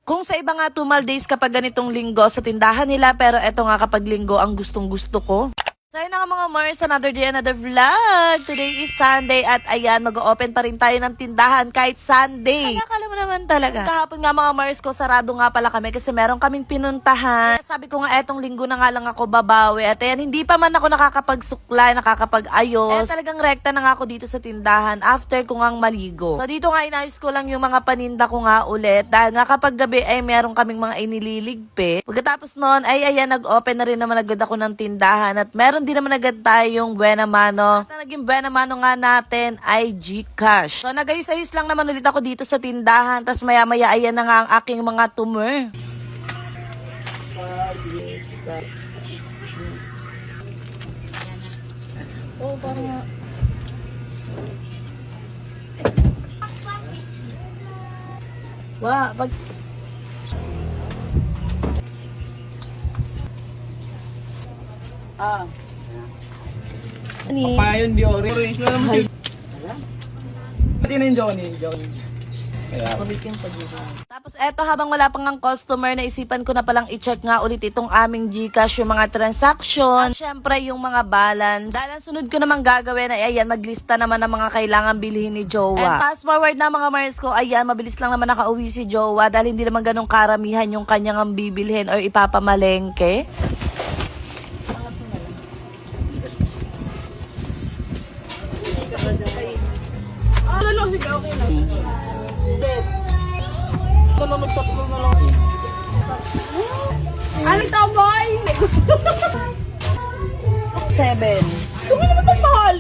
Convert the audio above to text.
Kung sa iba nga 2 days kapag ganitong linggo sa tindahan nila, pero eto nga kapag linggo ang gustong gusto ko. So ayun na nga mga Mars, another day, another vlog. Today is Sunday at ayan, mag-open pa rin tayo ng tindahan kahit Sunday. Akala mo naman talaga. Kahapon nga mga Mars ko, sarado nga pala kami kasi meron kaming pinuntahan. Kaya sabi ko nga etong linggo na nga lang ako babawi. At ayan, hindi pa man ako nakakapagsuklay, nakakapag-ayos. Kaya talagang rekta na nga ako dito sa tindahan after ko ngang maligo. So dito nga inayos ko lang yung mga paninda ko nga ulit. Dahil nga kapag gabi ay meron kaming mga inililigpit. Pagkatapos noon ay ayan, nag-open na rin naman agad ako ng tindahan. At meron din naman agad tayong buena mano. At ang naging buena mano nga natin ay GCash. So nagayos-ayos lang naman ulit ako dito sa tindahan. Tapos maya-maya ayan na nga ang aking mga tumer. Oh, parang pag Papayon, Diori. Pati na yung Johnny. Tapos eto, habang wala pang ang customer, naisipan ko na palang i-check nga ulit itong aming GCash, yung mga transaction, at syempre yung mga balance. Dahil ang sunod ko namang gagawin ay ayan, maglista naman ng mga kailangan bilhin ni Jowa. And fast forward na mga Mars ko, ayan, mabilis lang naman nakauwi si Jowa dahil hindi naman ganong karamihan yung kanyang bibilhin or ipapamalengke. Ano to, boy? 7. Kung naman ito mahal.